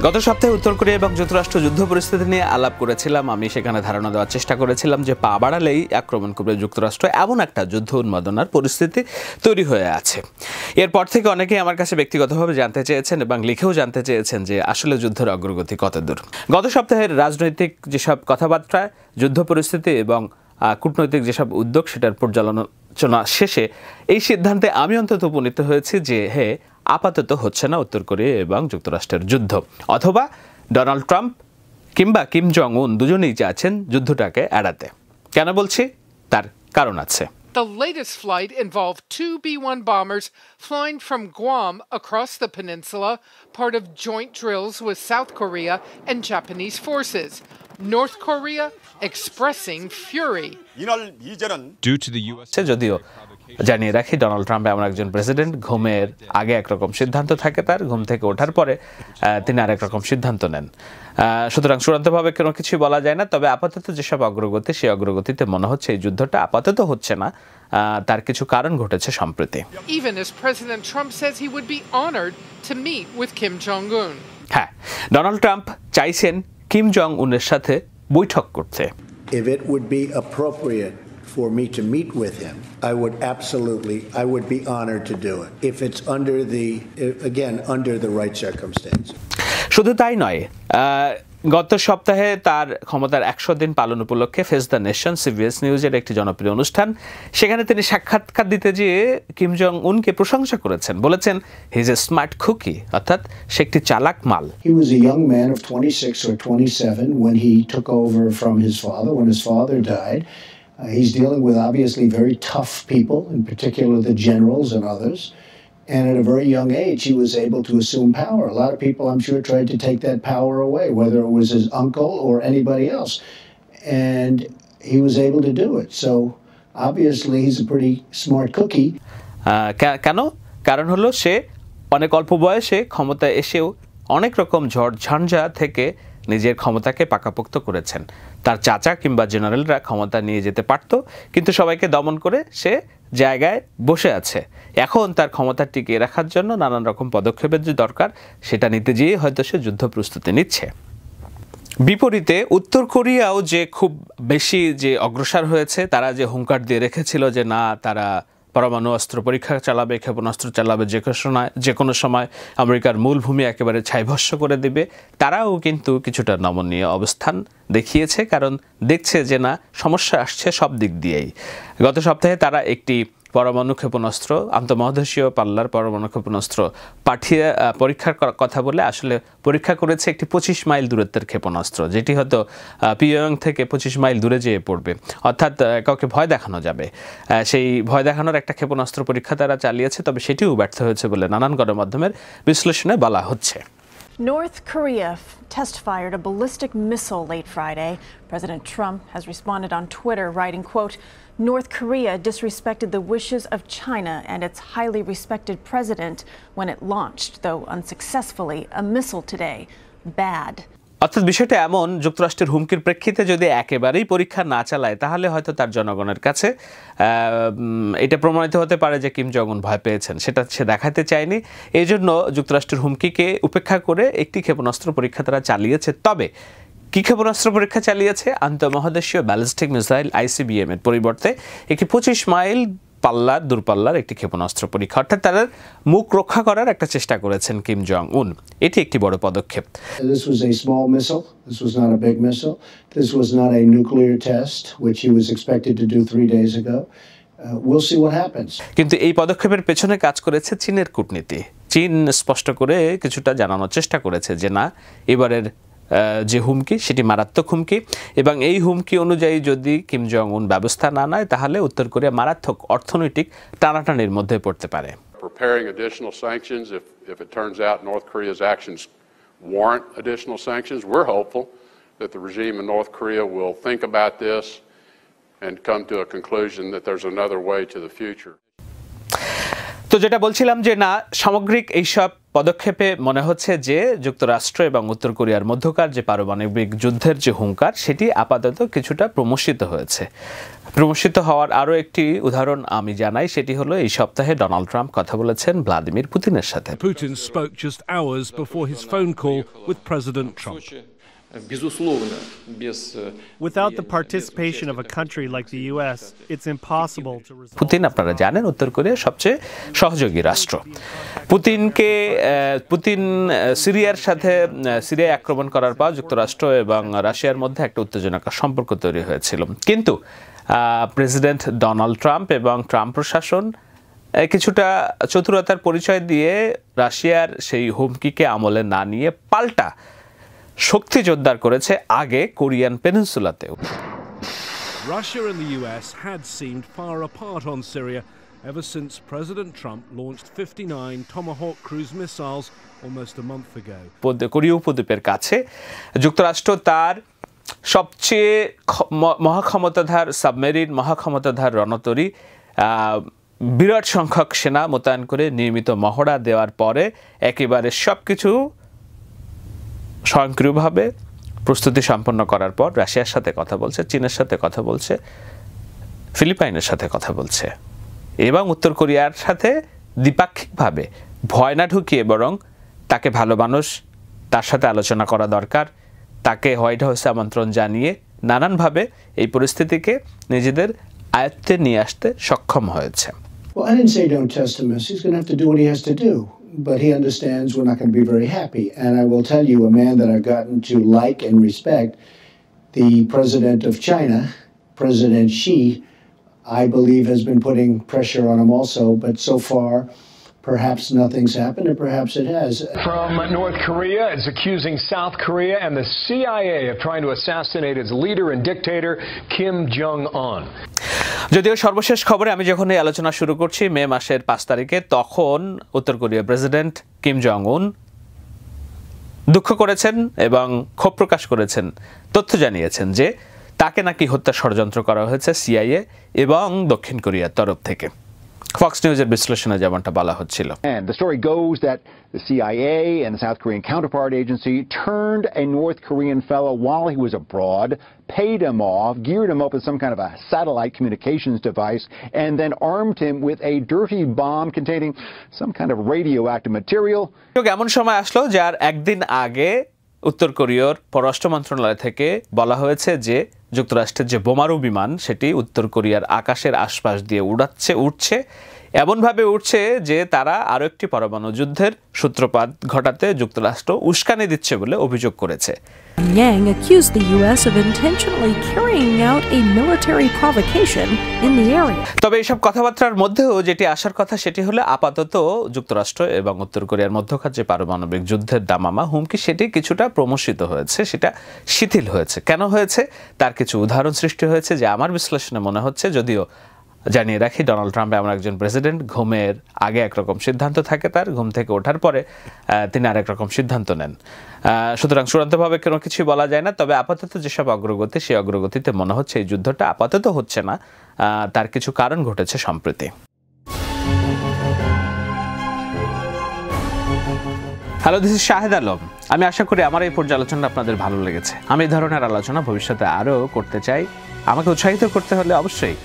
গত সপ্তাহে উত্তর কোরিয়া এবং যুক্তরাষ্ট্র যুদ্ধ পরিস্থিতি নিয়ে আলাপ করেছিলাম। আমি সেখানে ধারণা দেওয়ার চেষ্টা করেছিলাম যে পা বাড়ালেই আক্রমণ করবে যুক্তরাষ্ট্র, এমন একটা যুদ্ধ উন্মাদনার পরিস্থিতি তৈরি হয়ে আছে। এরপর থেকে অনেকেই আমার কাছে ব্যক্তিগতভাবে জানতে চেয়েছেন এবং লিখেও জানতে চেয়েছেন যে আসলে যুদ্ধের অগ্রগতি কতদূর। গত সপ্তাহের রাজনৈতিক যেসব কথাবার্তা, যুদ্ধ পরিস্থিতি এবং কূটনৈতিক যেসব উদ্যোগ, সেটার পর্যালোচনা শেষে এই সিদ্ধান্তে আমি অন্তত উপনীত হয়েছি যে আপাতত হচ্ছে না উত্তর কোরিয়া এবং যুক্তরাষ্ট্রের যুদ্ধ, অথবা ডোনাল্ড ট্রাম্প কিংবা কিম জং উন দুজনেই চাচ্ছেন যুদ্ধটাকে এড়াতে। কেন বলছি? তার কারণ আছে। The latest flight involved two B-1 bombers flying from Guam across the peninsula, part of joint drills with South Korea and Japanese forces. North Korea expressing fury. Due to the US যদিও জানিয়ে রাখি, Donald Trump এমন একজন president, ঘুমের আগে একরকম সিদ্ধান্ত থাকে তার, ঘুম থেকে ওঠার পরে তিনি আরেক রকম সিদ্ধান্ত নেন। সুতরাং চূড়ান্তভাবে কোনো কিছুই বলা যায় না। তবে আপাতত যেসব অগ্রগতি, সেই অগ্রগতিতে মনে হচ্ছে এই যুদ্ধটা আপাতত হচ্ছে না, তার কিছু কারণ ঘটেছে সম্প্রতি। Even as President Trump says he would be honored to meet with Kim Jong-un. হ্যাঁ, ডোনাল্ড ট্রাম্প চাইছেন কিম জং উনের সাথে বৈঠক করতে। If it would be appropriate for me to meet with him, I would be honored to do it. If it's under the right circumstance. শুধু তাই নয়, গত সপ্তাহে তার ক্ষমতার 100 দিন পালন উপলক্ষে ফেস দ্য নেশন, সিবিএস নিউজের একটি জনপ্রিয় অনুষ্ঠান, সেখানে তিনি সাক্ষাৎকার দিতে গিয়ে কিম জং উনকে প্রশংসা করেছেন। বলেছেন he is a smart cookie, অর্থাৎ সে একটি চালাক মাল। He was a young man of 26 or 27 when he took over from his father, when his father died. He's dealing with obviously very tough people, in particular the generals and others. And at a very young age, he was able to assume power. A lot of people, I'm sure, tried to take that power away, whether it was his uncle or anybody else. And he was able to do it. So obviously, he's a pretty smart cookie. কেন? কারণ হলো সে অনেক অল্প বয়সে ক্ষমতায় এসেও অনেক রকম ঝড় ঝঞ্ঝা থেকে নিজের ক্ষমতাকে পাকাপোক্ত করেছেন। তার চাচা কিংবা জেনারেলরা ক্ষমতা নিয়ে যেতে পারত, কিন্তু সবাইকে দমন করে সে জায়গায় বসে আছে। এখন তার ক্ষমতা টিকিয়ে রাখার জন্য নানান রকম পদক্ষেপের যে দরকার, সেটা নিতে গিয়ে হয়তো সে যুদ্ধ প্রস্তুতি নিচ্ছে। বিপরীতে উত্তর কোরিয়াও যে খুব বেশি যে অগ্রসর হয়েছে, তারা যে হুঙ্কার দিয়ে রেখেছিল যে না, তারা পরমাণু অস্ত্র পরীক্ষা চালাবে, ক্ষেপণাস্ত্র চালাবে, যে কোনো সময় আমেরিকার মূলভূমি একেবারে ছাইভস্ম করে দেবে, তারাও কিন্তু কিছুটা নমনীয় অবস্থান দেখিয়েছে। কারণ দেখছে যে না, সমস্যা আসছে সব দিক দিয়েই। গত সপ্তাহে তারা একটি পরমাণু ক্ষেপণাস্ত্র, আন্তঃমহাদেশীয় পাল্লার পরমাণু ক্ষেপণাস্ত্র পাঠিয়ে পরীক্ষার কথা বলে আসলে পরীক্ষা করেছে একটি 25 মাইল দূরত্বের ক্ষেপণাস্ত্র, যেটি হয়তো পিয়ং থেকে 25 মাইল দূরে যেয়ে পড়বে, অর্থাৎ কাউকে ভয় দেখানো যাবে। সেই ভয় দেখানোর একটা ক্ষেপণাস্ত্র পরীক্ষা তারা চালিয়েছে, তবে সেটিও ব্যর্থ হয়েছে বলে নানান গণমাধ্যমের বিশ্লেষণে বলা হচ্ছে। North Korea test-fired a ballistic missile late Friday. President Trump has responded on Twitter, writing, quote, North Korea disrespected the wishes of China and its highly respected president when it launched, though unsuccessfully, a missile today. Bad. অর্থাৎ বিষয়টা এমন, যুক্তরাষ্ট্রের হুমকির প্রেক্ষিতে যদি একেবারেই পরীক্ষা না চালায়, তাহলে হয়তো তার জনগণের কাছে এটা প্রমাণিত হতে পারে যে কিম জং উন ভয় পেয়েছেন। সেটা সে দেখাতে চায়নি। এই জন্য যুক্তরাষ্ট্রের হুমকিকে উপেক্ষা করে একটি ক্ষেপণাস্ত্র পরীক্ষা তারা চালিয়েছে। তবে কি ক্ষেপণাস্ত্র পরীক্ষা চালিয়েছে? আন্তঃমহাদেশীয় ব্যালিস্টিক মিসাইল ICBM এর পরিবর্তে একটি 25 মাইল দূরপাল্লার একটি ক্ষেপণাস্ত্র পরীক্ষা, অর্থাৎ তারা মুখ রক্ষা করার একটা চেষ্টা করেছেন কিম জং উন। এটি একটি বড় পদক্ষেপ। This was a small missile. This was not a big missile. This was not a nuclear test, which he was expected to do 3 days ago. We'll see what happens. কিন্তু এই পদক্ষেপের পেছনে কাজ করেছে চীনের কূটনীতি। চীন স্পষ্ট করে কিছুটা জানানোর চেষ্টা করেছে যে না, এবারের যে হুমকি সেটি মারাত্মক হুমকি, এবং এই হুমকি অনুযায়ী যদি কিম জং উন ব্যবস্থা না নেয়, তাহলে উত্তর কোরিয়া মারাত্মক অর্থনৈতিক টানাটানির মধ্যে পড়তে পারে। Preparing additional sanctions if it turns out North Korea's actions warrant additional sanctions. We're hopeful that the regime in North Korea will think about this and come to a conclusion that there's another way to the future. তো যেটা বলছিলাম যে না, সামগ্রিক এইসব পদক্ষেপে মনে হচ্ছে যে যুক্তরাষ্ট্র এবং উত্তর কোরিয়ার মধ্যকার যে পারমাণবিক যুদ্ধের যে হুঙ্কার সেটি আপাতত কিছুটা প্রমোশিত হয়েছে। প্রমোশিত হওয়ার আরও একটি উদাহরণ আমি জানাই, সেটি হলো এই সপ্তাহে ডোনাল্ড ট্রাম্প কথা বলেছেন ভ্লাদিমির পুতিনের সাথে। Putin spoke just hours before his phone call with President Trump. Without the participation of a country like the US, it's impossible to resolve. Putin আপনারা জানেন উত্তর কোরিয়ার সবচেয়ে সহযোগী রাষ্ট্র। পুতিন সিরিয়ার সাথে সিরিয়ায় আক্রমণ করার পর যুক্তরাষ্ট্র এবং রাশিয়ার মধ্যে একটা উত্তেজনকর সম্পর্ক তৈরি হয়েছিল, কিন্তু প্রেসিডেন্ট ডোনাল্ড ট্রাম্প এবং ট্রাম্প প্রশাসন কিছুটা চতুরতার পরিচয় দিয়ে রাশিয়ার সেই হুমকিকে আমলে না নিয়ে পাল্টা শক্তি জোরদার করেছে আগে Korean পেনিনসুলাতেও। Russia and the US had seemed far apart on Syria ever since President Trump launched 59 Tomahawk cruise missiles almost a month ago. কোরীয় উপদ্বীপের কাছে যুক্তরাষ্ট্র তার সবচেয়ে মহাক্ষমতাধর সাবমেরিন, মহাক্ষমতাধর রণতরী, বিরাট সংখ্যক সেনা মোতায়েন করে নিয়মিত মহড়া দেওয়ার পরে একেবারে সবকিছু স্বয়ংক্রিয়ভাবে প্রস্তুতি সম্পন্ন করার পর রাশিয়ার সাথে কথা বলছে, চীনের সাথে কথা বলছে, ফিলিপাইনের সাথে কথা বলছে এবং উত্তর কোরিয়ার সাথে দ্বিপাক্ষিকভাবে ভয় না ঢুকিয়ে বরং তাকে ভালো মানুষ, তার সাথে আলোচনা করা দরকার, তাকে হোয়াইট হাউসে আমন্ত্রণ জানিয়ে নানানভাবে এই পরিস্থিতিকে নিজেদের আয়ত্তে নিয়ে আসতে সক্ষম হয়েছে। Well, I didn't say don't test him. He's going to have to do what he has to do. But he understands we're not going to be very happy. And I will tell you, a man that I've gotten to like and respect, the president of China, President Xi, I believe has been putting pressure on him also. But so far, perhaps nothing's happened, or perhaps it has. From North Korea, it's accusing South Korea and the CIA of trying to assassinate its leader and dictator, Kim Jong-un. যদিও সর্বশেষ খবরে আমি যখন এই আলোচনা শুরু করছি মে মাসের 5 তারিখে, তখন উত্তর কোরিয়ার প্রেসিডেন্ট কিম জং উন দুঃখ করেছেন এবং ক্ষোভ প্রকাশ করেছেন, তথ্য জানিয়েছেন যে তাকে নাকি হত্যা ষড়যন্ত্র করা হয়েছে সিআইএ এবং দক্ষিণ কোরিয়ার তরফ থেকে। ফক্স নিউজের বিশ্লেষণে যেমনটা বলা হচ্ছিল। And the story goes that the CIA and the South Korean counterpart agency turned a North Korean fellow while he was abroad, paid him off, geared him up with some kind of a satellite communications device, and then armed him with a dirty bomb containing some kind of radioactive material. এমন সময় আসলো যার একদিন আগে উত্তর কোরিয়ার পররাষ্ট্র মন্ত্রণালয় থেকে বলা হয়েছে যে যুক্তরাষ্ট্রের যে বোমারু বিমান সেটি উত্তর কোরিয়ার আকাশের আশপাশ দিয়ে উঠছে এমনভাবে উঠছে যে তারা আরও একটি পরমাণু যুদ্ধের সূত্রপাত ঘটাতে যুক্তরাষ্ট্র উস্কানি দিচ্ছে বলে অভিযোগ করেছে। Yang accused the U.S. of intentionally carrying out a military provocation in the area. তবে এইসব কথাবার্তার মধ্যেও যেটি আসার কথা সেটি হলো আপাতত যুক্তরাষ্ট্র এবং উত্তর কোরিয়ার মধ্যকার যে পারমাণবিক যুদ্ধের দামামা হুমকি সেটি কিছুটা প্রমোশিত হয়েছে, সেটা শিথিল হয়েছে। কেন হয়েছে তার কিছু উদাহরণ সৃষ্টি হয়েছে যে আমার বিশ্লেষণে মনে হচ্ছে। যদিও জানিয়ে রাখি ডোনাল্ড ট্রাম্প এমন একজন প্রেসিডেন্ট, ঘুমের আগে একরকম সিদ্ধান্ত থাকে, তার ঘুম থেকে ওঠার পরে তিনি আরেক রকম সিদ্ধান্ত নেন। সুতরাং চূড়ান্তভাবে কোনো কিছু বলা যায় না। তবে আপাতত যেসব অগ্রগতি, সেই অগ্রগতিতে মনে হচ্ছে এই যুদ্ধটা আপাতত হচ্ছে না, তার কিছু কারণ ঘটেছে সম্প্রতি। Hello, this is Shahed Alam. আমি আশা করি আমার এই পর্যালোচনা আপনাদের ভালো লেগেছে। আমি এই ধরনের আলোচনা ভবিষ্যতে আরও করতে চাই। আমাকে উৎসাহিত করতে হলে অবশ্যই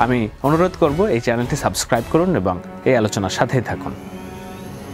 আমি অনুরোধ করব এই চ্যানেলটি সাবস্ক্রাইব করুন এবং এই আলোচনার সাথেই থাকুন।